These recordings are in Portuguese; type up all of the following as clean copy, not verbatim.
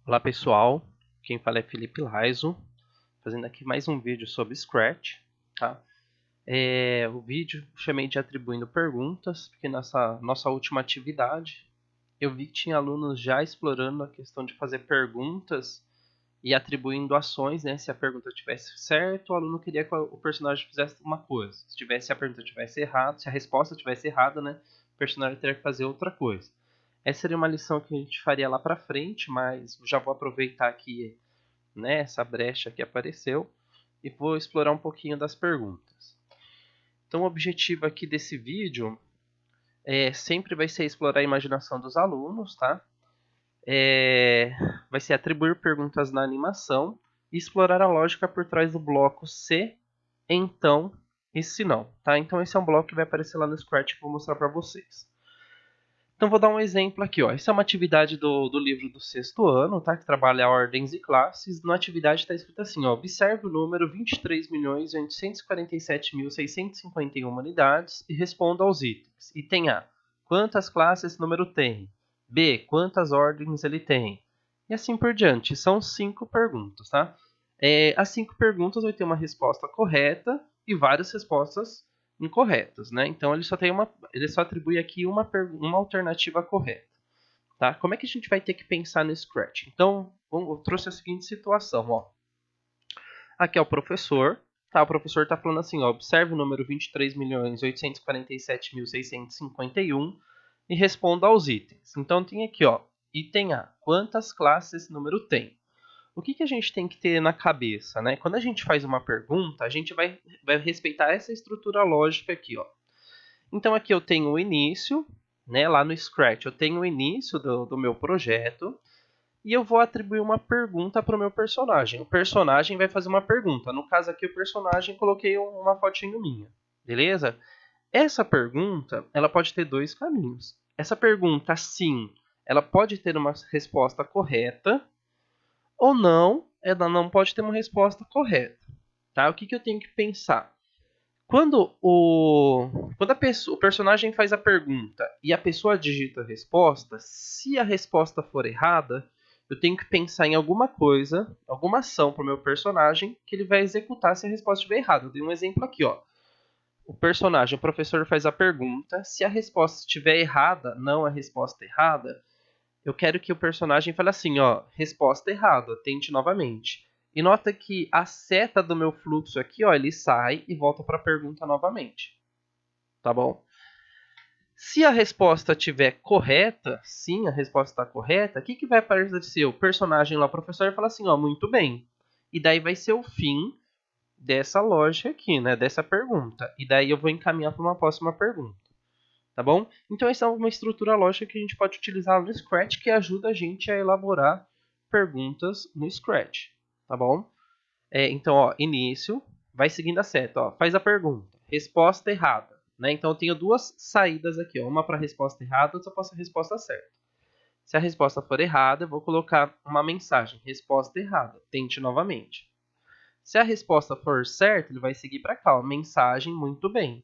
Olá pessoal, quem fala é Felipe Laiso, fazendo aqui mais um vídeo sobre Scratch. Tá? O vídeo chamei de atribuindo perguntas, porque nessa nossa última atividade eu vi que tinha alunos já explorando a questão de fazer perguntas e atribuindo ações, né? Se a pergunta tivesse certo, o aluno queria que o personagem fizesse uma coisa. Se a pergunta tivesse errado, se a resposta tivesse errada, né? O personagem teria que fazer outra coisa. Essa seria uma lição que a gente faria lá para frente, mas já vou aproveitar aqui, né, essa brecha que apareceu e vou explorar um pouquinho das perguntas. Então, o objetivo aqui desse vídeo sempre vai ser explorar a imaginação dos alunos, tá? Vai ser atribuir perguntas na animação e explorar a lógica por trás do bloco se, então e se não, tá? Então esse é um bloco que vai aparecer lá no Scratch que eu vou mostrar para vocês. Então vou dar um exemplo aqui, ó. Essa é uma atividade do livro do sexto ano, tá? Que trabalha ordens e classes. Na atividade está escrito assim, ó. Observe o número 23.847.651 unidades e responda aos itens. Item A. Quantas classes esse número tem? B. Quantas ordens ele tem? E assim por diante. São 5 perguntas, tá? As 5 perguntas vai ter uma resposta correta e várias respostas incorretas, né? Então ele só atribui aqui uma alternativa correta, tá? Como é que a gente vai ter que pensar no Scratch? Então, eu trouxe a seguinte situação, ó. Aqui é o professor, tá? O professor está falando assim, ó, observe o número 23.847.651 e responda aos itens. Então tem aqui, ó, item A, quantas classes esse número tem? O que a gente tem que ter na cabeça, né? Quando a gente faz uma pergunta, a gente vai respeitar essa estrutura lógica aqui, ó. Então aqui eu tenho o início, né? Lá no Scratch eu tenho o início do meu projeto e eu vou atribuir uma pergunta para o meu personagem. O personagem vai fazer uma pergunta. No caso aqui o personagem coloquei uma fotinho minha, beleza? Essa pergunta ela pode ter dois caminhos. Essa pergunta, sim, ela pode ter uma resposta correta ou não, ela não pode ter uma resposta correta. Tá? O que eu tenho que pensar? Quando o personagem faz a pergunta e a pessoa digita a resposta, se a resposta for errada, eu tenho que pensar em alguma coisa, alguma ação para o meu personagem que ele vai executar se a resposta estiver errada. Eu dei um exemplo aqui, ó. O professor faz a pergunta, se a resposta estiver errada, não a resposta errada, eu quero que o personagem fale assim, ó, resposta errada, tente novamente. E nota que a seta do meu fluxo aqui, ó, ele sai e volta para a pergunta novamente. Tá bom? Se a resposta estiver correta, sim, a resposta está correta, o que vai aparecer? O personagem lá, o professor, fala assim, ó, muito bem. E daí vai ser o fim dessa lógica aqui, né, dessa pergunta. E daí eu vou encaminhar para uma próxima pergunta. Tá bom? Então essa é uma estrutura lógica que a gente pode utilizar no Scratch que ajuda a gente a elaborar perguntas no Scratch, tá bom? Então, ó, início, vai seguindo a seta, ó, faz a pergunta, resposta errada, né? Então eu tenho duas saídas aqui, ó, uma para a resposta errada, outra para a resposta certa. Se a resposta for errada, eu vou colocar uma mensagem, resposta errada, tente novamente. Se a resposta for certa, ele vai seguir para cá, ó, mensagem, muito bem,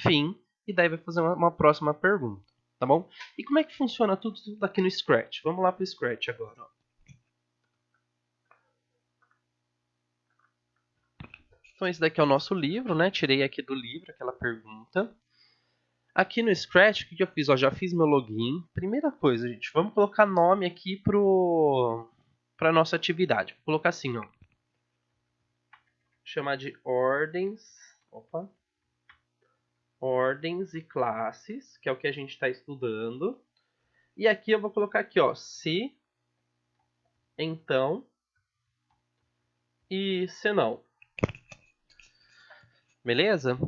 fim, e daí vai fazer uma próxima pergunta, tá bom? E como é que funciona tudo aqui no Scratch? Vamos lá para o Scratch agora. Ó. Então esse daqui é o nosso livro, né? Tirei aqui do livro aquela pergunta. Aqui no Scratch, o que eu fiz? Ó, já fiz meu login. Primeira coisa, gente, vamos colocar nome aqui para nossa atividade. Vou colocar assim, ó. Chamar de ordens. Opa. Ordens e classes, que é o que a gente está estudando. E aqui eu vou colocar aqui, ó, se, então e se não. Beleza?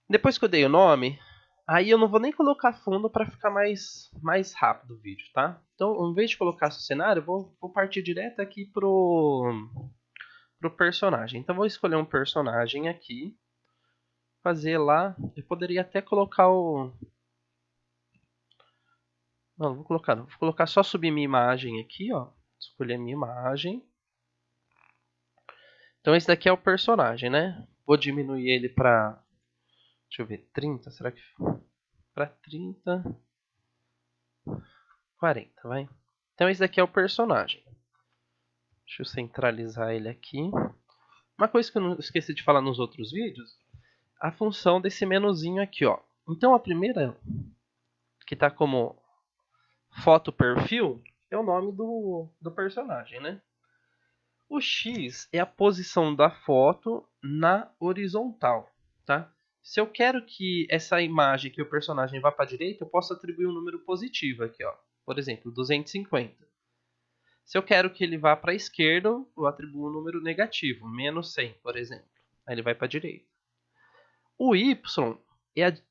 Depois que eu dei o nome, aí eu não vou nem colocar fundo para ficar mais rápido o vídeo, tá? Então, ao invés de colocar o cenário, eu vou partir direto aqui pro personagem. Então, vou escolher um personagem aqui, fazer lá. Eu poderia até colocar o... Não vou colocar não. Vou colocar só subir minha imagem aqui, ó. Escolher minha imagem. Então, esse daqui é o personagem, né? Vou diminuir ele para... Deixa eu ver, 30? Será que... Para 30... 40, vai. Então, esse daqui é o personagem. Deixa eu centralizar ele aqui. Uma coisa que eu não esqueci de falar nos outros vídeos, a função desse menuzinho aqui, ó. Então a primeira, que está como foto perfil, é o nome do personagem, né? O X é a posição da foto na horizontal, tá? Se eu quero que essa imagem, que o personagem vá para a direita, eu posso atribuir um número positivo aqui, ó. Por exemplo, 250. Se eu quero que ele vá para a esquerda, eu atribuo um número negativo, menos 100, por exemplo. Aí ele vai para a direita. O Y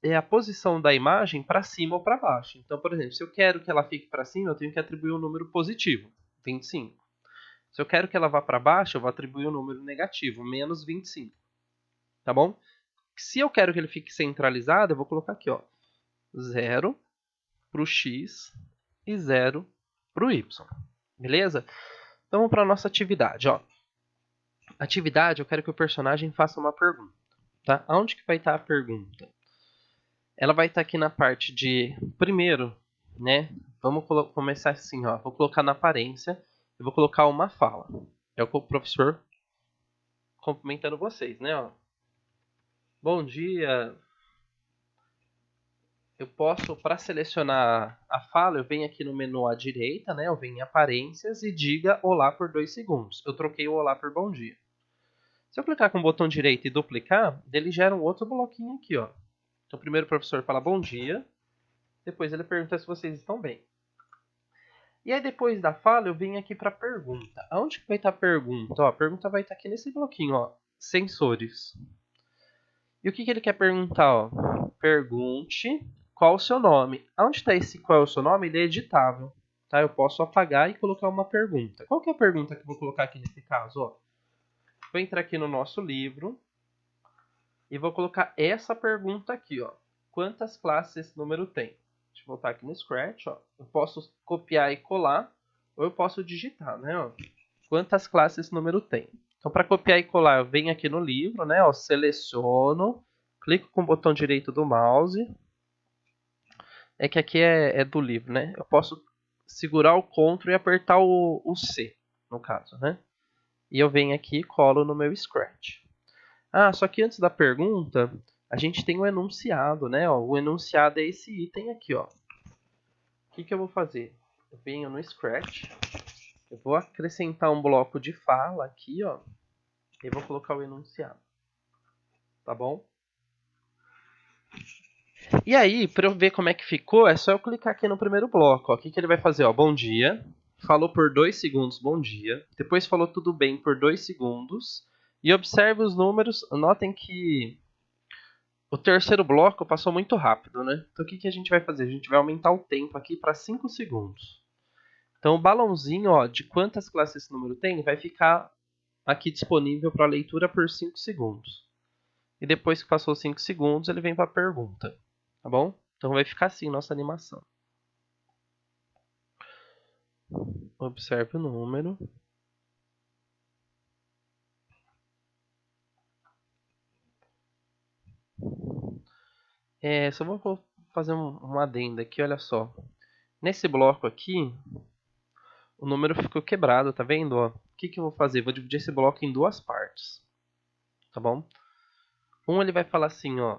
é a posição da imagem para cima ou para baixo. Então, por exemplo, se eu quero que ela fique para cima, eu tenho que atribuir um número positivo, 25. Se eu quero que ela vá para baixo, eu vou atribuir um número negativo, menos 25. Tá bom? Se eu quero que ele fique centralizado, eu vou colocar aqui, ó, 0 para o X e 0 para o Y. Beleza? Então vamos para a nossa atividade. Ó. Atividade, eu quero que o personagem faça uma pergunta. Tá? Onde que vai estar a pergunta? Ela vai estar aqui na parte de primeiro, né? Vamos começar assim, ó. Vou colocar na aparência, eu vou colocar uma fala. É o professor cumprimentando vocês, né? Ó. Bom dia. Eu posso, para selecionar a fala, eu venho aqui no menu à direita, né? Eu venho em aparências e diga olá por 2 segundos. Eu troquei o olá por bom dia. Se eu clicar com o botão direito e duplicar, ele gera um outro bloquinho aqui, ó. Então, primeiro o professor fala bom dia, depois ele pergunta se vocês estão bem. E aí, depois da fala, eu venho aqui para a pergunta. Aonde que vai estar a pergunta? Ó, a pergunta vai estar aqui nesse bloquinho, ó, sensores. E o que que ele quer perguntar? Ó? Pergunte qual o seu nome. Aonde está esse qual é o seu nome? Ele é editável. Tá? Eu posso apagar e colocar uma pergunta. Qual que é a pergunta que eu vou colocar aqui nesse caso? Ó? Vou entrar aqui no nosso livro e vou colocar essa pergunta aqui. Ó. Quantas classes esse número tem? Deixa eu voltar aqui no Scratch. Ó. Eu posso copiar e colar ou eu posso digitar. Né? Ó. Quantas classes esse número tem? Então, para copiar e colar, eu venho aqui no livro, né? Ó, seleciono, clico com o botão direito do mouse. É que aqui é do livro, né? Eu posso segurar o Ctrl e apertar o C, no caso, né? E eu venho aqui e colo no meu Scratch. Ah, só que antes da pergunta, a gente tem o enunciado, né? Ó, o enunciado é esse item aqui, ó. O que que eu vou fazer? Eu venho no Scratch, eu vou acrescentar um bloco de fala aqui, ó. E vou colocar o enunciado. Tá bom? E aí, para eu ver como é que ficou, é só eu clicar aqui no primeiro bloco. Ó. O que, que ele vai fazer? Ó, bom dia. Falou por 2 segundos, bom dia. Depois falou tudo bem por 2 segundos. E observe os números. Notem que o terceiro bloco passou muito rápido, né? Então o que, que a gente vai fazer? A gente vai aumentar o tempo aqui para 5 segundos. Então o balãozinho, ó, de quantas classes esse número tem, vai ficar aqui disponível para leitura por 5 segundos. E depois que passou 5 segundos, ele vem para a pergunta. Tá bom? Então vai ficar assim nossa animação. Observe o número. Só vou fazer um adendo aqui, olha só. Nesse bloco aqui, o número ficou quebrado, tá vendo? Ó? O que, que eu vou fazer? Vou dividir esse bloco em duas partes. Tá bom? Ele vai falar assim, ó.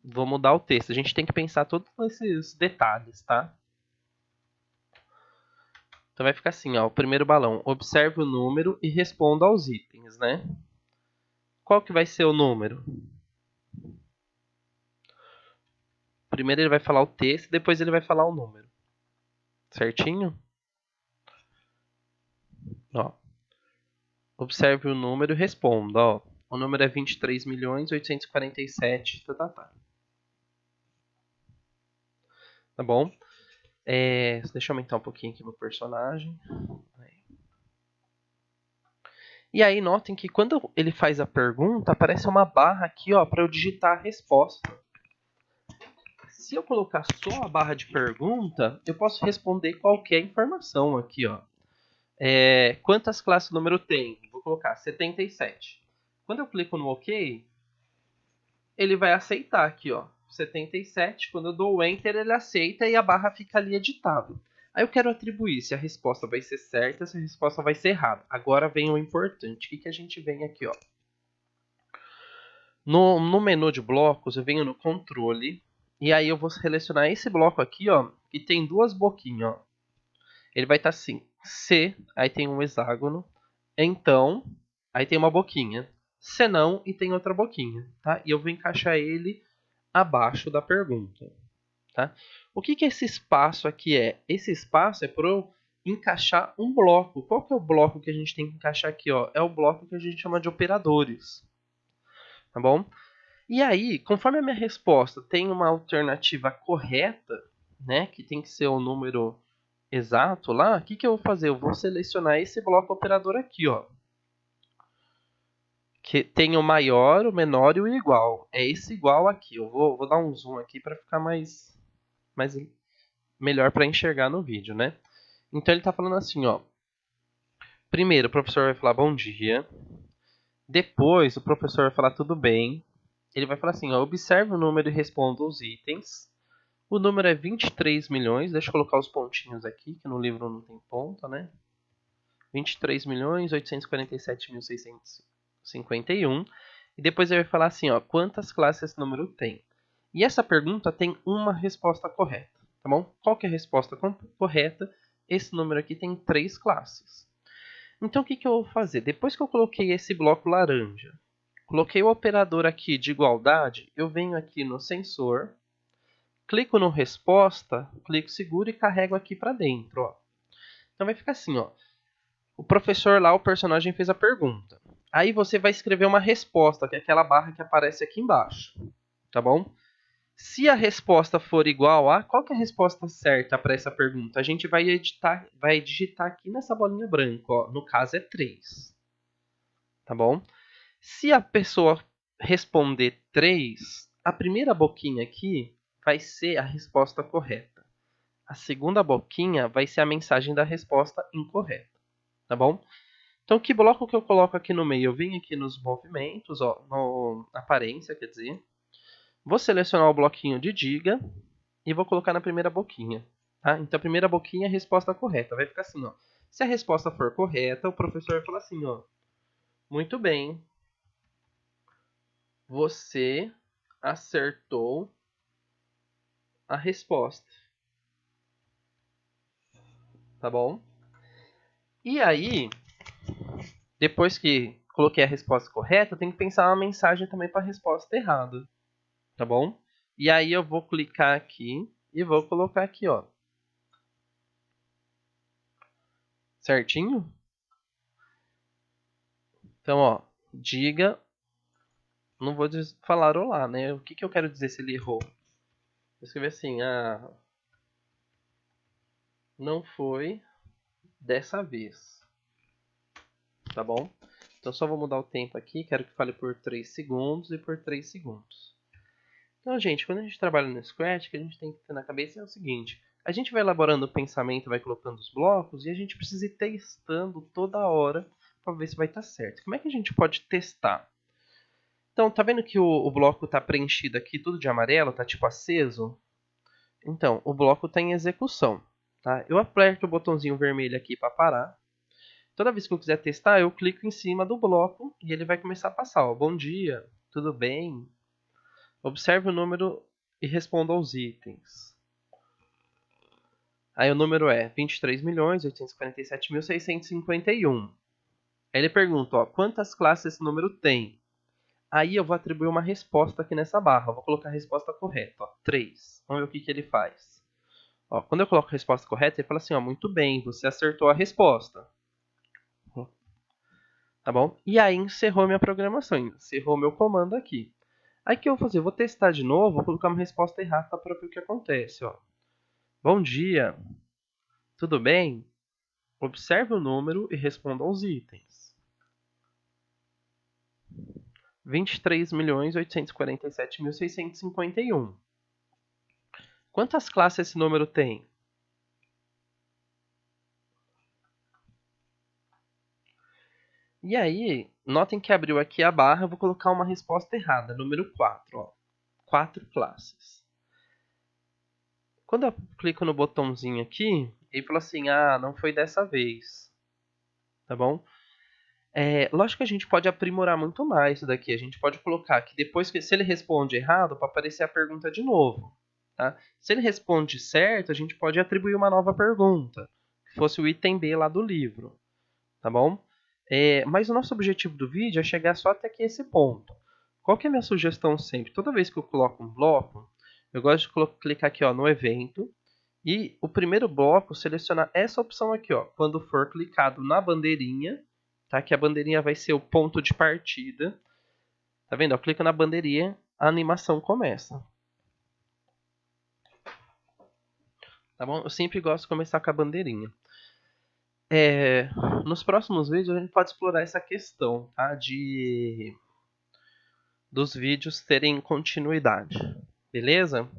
Vou mudar o texto. A gente tem que pensar todos esses detalhes, tá? Então vai ficar assim, ó. O primeiro balão. Observe o número e responda aos itens, né? Qual que vai ser o número? Primeiro ele vai falar o texto, depois ele vai falar o número. Certinho? Ó. Observe o número e responda. Ó. O número é 23.847. Tá. Tá bom? Deixa eu aumentar um pouquinho aqui meu personagem. E aí notem que quando ele faz a pergunta, aparece uma barra aqui, ó, para eu digitar a resposta. Se eu colocar só a barra de pergunta, eu posso responder qualquer informação aqui, ó. Quantas classes o número tem? Vou colocar 77. Quando eu clico no OK, ele vai aceitar aqui, ó. 77. Quando eu dou o Enter, ele aceita e a barra fica ali editável. Aí eu quero atribuir se a resposta vai ser certa, se a resposta vai ser errada. Agora vem o importante. O que a gente vem aqui, ó? No menu de blocos, eu venho no controle. E aí eu vou selecionar esse bloco aqui, ó, que tem duas boquinhas, ó. Ele vai estar assim, se, aí tem um hexágono, então, aí tem uma boquinha, se não, e tem outra boquinha, tá? E eu vou encaixar ele abaixo da pergunta, tá? O que esse espaço aqui é? Esse espaço é para eu encaixar um bloco. Qual que é o bloco que a gente tem que encaixar aqui, ó? É o bloco que a gente chama de operadores, tá bom? E aí, conforme a minha resposta tem uma alternativa correta, né, que tem que ser o número exato lá, o que eu vou fazer? Eu vou selecionar esse bloco operador aqui, ó. Que tem o maior, o menor e o igual. É esse igual aqui. Eu vou dar um zoom aqui para ficar mais melhor para enxergar no vídeo, né? Então ele está falando assim, ó. Primeiro o professor vai falar bom dia. Depois o professor vai falar tudo bem. Ele vai falar assim, ó, observe o número e responda os itens. O número é 23 milhões. Deixa eu colocar os pontinhos aqui, que no livro não tem ponta, né? 23.847.651. E depois ele vai falar assim, ó, quantas classes esse número tem? E essa pergunta tem uma resposta correta, tá bom? Qual que é a resposta correta? Esse número aqui tem 3 classes. Então o que eu vou fazer? Depois que eu coloquei esse bloco laranja, coloquei o operador aqui de igualdade, eu venho aqui no sensor, clico no resposta, clico seguro e carrego aqui para dentro, ó. Então vai ficar assim, ó. O professor lá, o personagem, fez a pergunta. Aí você vai escrever uma resposta, que é aquela barra que aparece aqui embaixo, tá bom? Se a resposta for igual a... Qual que é a resposta certa para essa pergunta? A gente vai digitar aqui nessa bolinha branca, ó. No caso é 3, tá bom? Se a pessoa responder 3, a primeira boquinha aqui vai ser a resposta correta. A segunda boquinha vai ser a mensagem da resposta incorreta, tá bom? Então, que bloco que eu coloco aqui no meio? Eu vim aqui nos movimentos, ó, na aparência, quer dizer. Vou selecionar o bloquinho de diga e vou colocar na primeira boquinha. Tá? Então, a primeira boquinha é a resposta correta. Vai ficar assim, ó. Se a resposta for correta, o professor vai falar assim, ó. Muito bem. Você acertou a resposta. Tá bom? E aí, depois que coloquei a resposta correta, eu tenho que pensar uma mensagem também para a resposta errada. Tá bom? E aí eu vou clicar aqui e vou colocar aqui, ó. Certinho? Então, ó, diga, não vou falar olá, né? O que eu quero dizer se ele errou? Vou escrever assim, não foi dessa vez. Tá bom? Então só vou mudar o tempo aqui, quero que fale por 3 segundos e por 3 segundos. Então, gente, quando a gente trabalha no Scratch, o que a gente tem que ter na cabeça é o seguinte: a gente vai elaborando o pensamento, vai colocando os blocos e a gente precisa ir testando toda hora para ver se vai estar certo. Como é que a gente pode testar? Então, tá vendo que o bloco está preenchido aqui, tudo de amarelo, tá tipo aceso? Então, o bloco está em execução. Tá? Eu aperto o botãozinho vermelho aqui para parar. Toda vez que eu quiser testar, eu clico em cima do bloco e ele vai começar a passar. Ó, bom dia, tudo bem? Observe o número e responda aos itens. Aí o número é 23.847.651. Aí ele pergunta, ó, quantas classes esse número tem? Aí eu vou atribuir uma resposta aqui nessa barra. Eu vou colocar a resposta correta, ó, 3. Vamos ver o que ele faz. Ó, quando eu coloco a resposta correta, ele fala assim, ó, muito bem, você acertou a resposta. Tá bom? E aí encerrou minha programação, encerrou meu comando aqui. Aí o que eu vou fazer? Eu vou testar de novo, vou colocar uma resposta errada para ver o que acontece. Ó. Bom dia, tudo bem? Observe o número e responda aos itens. 23.847.651. Quantas classes esse número tem? E aí, notem que abriu aqui a barra, eu vou colocar uma resposta errada, número 4. Ó. 4 classes. Quando eu clico no botãozinho aqui, E falou assim, ah, não foi dessa vez, tá bom? Lógico que a gente pode aprimorar muito mais isso daqui. A gente pode colocar que depois que, se ele responde errado, para aparecer a pergunta de novo. Tá? Se ele responde certo, a gente pode atribuir uma nova pergunta, que fosse o item B lá do livro, tá bom? Mas o nosso objetivo do vídeo é chegar só até aqui esse ponto. Qual que é a minha sugestão sempre? Toda vez que eu coloco um bloco, eu gosto de clicar aqui ó, no evento, e o primeiro bloco, selecionar essa opção aqui, ó, quando for clicado na bandeirinha, tá? Que a bandeirinha vai ser o ponto de partida. Tá vendo? Eu clico na bandeirinha, a animação começa. Tá bom? Eu sempre gosto de começar com a bandeirinha. Nos próximos vídeos a gente pode explorar essa questão, tá? Dos vídeos terem continuidade. Beleza?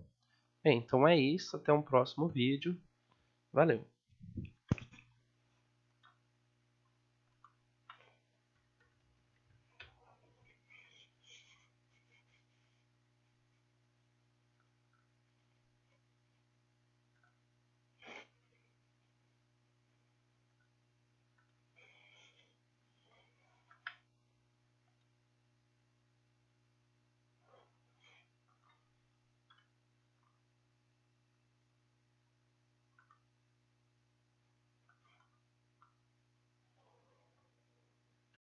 Bem, então é isso. Até um próximo vídeo. Valeu!